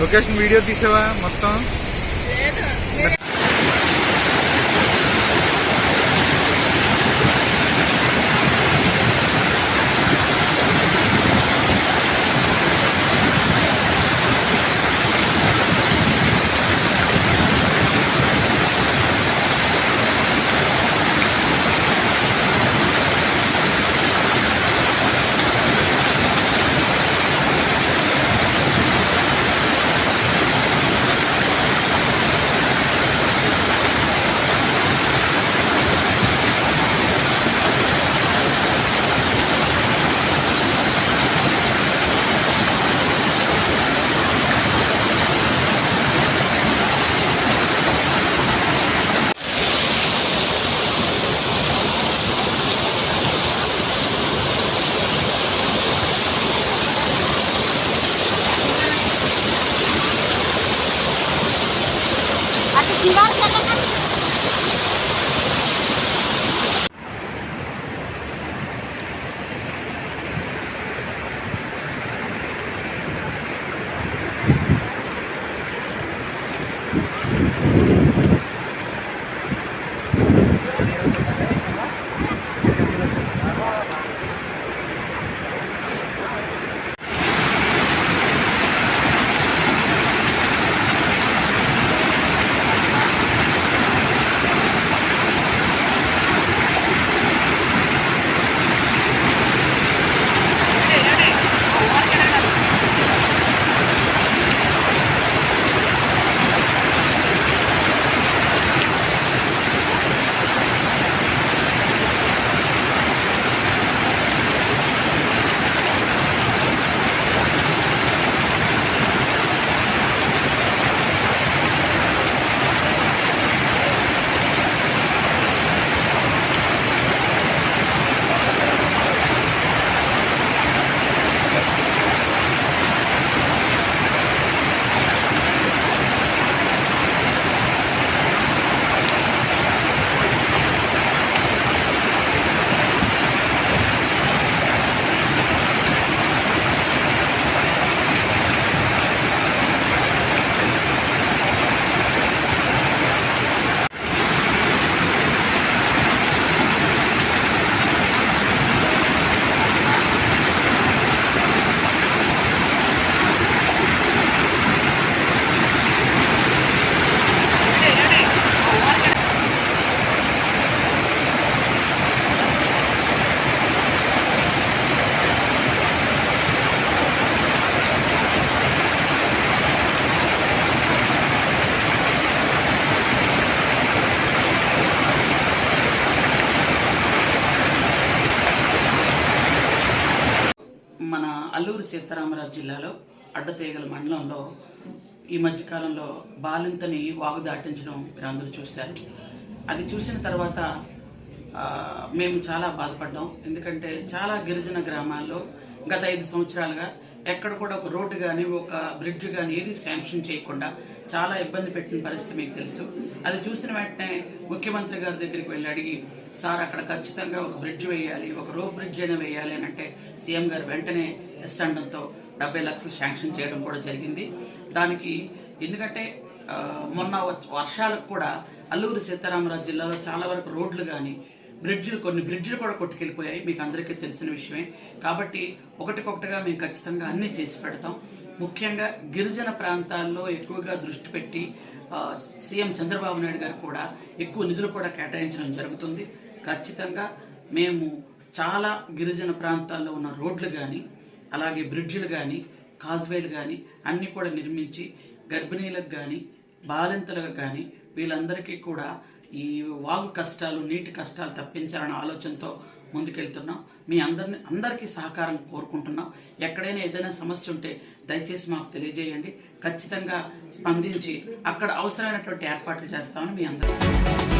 Location video తీసావా మొత్తం? అల్లూరు సీతారామరాజు జిల్లాలో అడ్డతీగల మండలంలో ఈ మధ్యకాలంలో బాలింతని వాగు దాటించడం మీరందరూ చూశారు. అది చూసిన తర్వాత మేము చాలా బాధపడ్డాం. ఎందుకంటే చాలా గిరిజన గ్రామాల్లో గత 5 సంవత్సరాలుగా ఎక్కడ కూడా ఒక రోడ్డు కానీ ఒక బ్రిడ్జ్ కానీ ఏది శాంక్షన్ చేయకుండా చాలా ఇబ్బంది పెట్టిన పరిస్థితి మీకు తెలుసు. అది చూసిన వెంటనే ముఖ్యమంత్రి గారి దగ్గరికి వెళ్ళి అడిగి, సార్ అక్కడ ఖచ్చితంగా ఒక బ్రిడ్జ్ వేయాలి, ఒక రోప్ బ్రిడ్జ్ అయినా వేయాలి అని అంటే సీఎం గారు వెంటనే ఎస్ అనడంతో 70 లక్షలు శాంక్షన్ చేయడం కూడా జరిగింది. దానికి ఎందుకంటే మొన్న వర్షాలకు కూడా అల్లూరు సీతారామరాజు జిల్లాలో చాలా వరకు రోడ్లు కానీ కొన్ని బ్రిడ్జ్లు కూడా కొట్టుకెళ్ళిపోయాయి, మీకు అందరికీ తెలిసిన విషయమే. కాబట్టి ఒకటికొకటిగా మేము ఖచ్చితంగా అన్నీ చేసి పెడతాం. ముఖ్యంగా గిరిజన ప్రాంతాల్లో ఎక్కువగా దృష్టి పెట్టి సీఎం చంద్రబాబు నాయుడు గారు కూడా ఎక్కువ నిధులు కూడా కేటాయించడం జరుగుతుంది. ఖచ్చితంగా మేము చాలా గిరిజన ప్రాంతాల్లో ఉన్న రోడ్లు కానీ అలాగే బ్రిడ్జ్లు కానీ కాజ్వేలు కానీ అన్నీ కూడా నిర్మించి గర్భిణీలకు కానీ బాలింతలకు కానీ వీళ్ళందరికీ కూడా ఈ వాగు కష్టాలు నీటి కష్టాలు తప్పించాలన్న ఆలోచనతో ముందుకెళ్తున్నాం. మీ అందరికీ సహకారం కోరుకుంటున్నాం. ఎక్కడైనా ఏదైనా సమస్య ఉంటే దయచేసి మాకు తెలియజేయండి. ఖచ్చితంగా స్పందించి అక్కడ అవసరమైనటువంటి ఏర్పాట్లు చేస్తామని మీ అందరికీ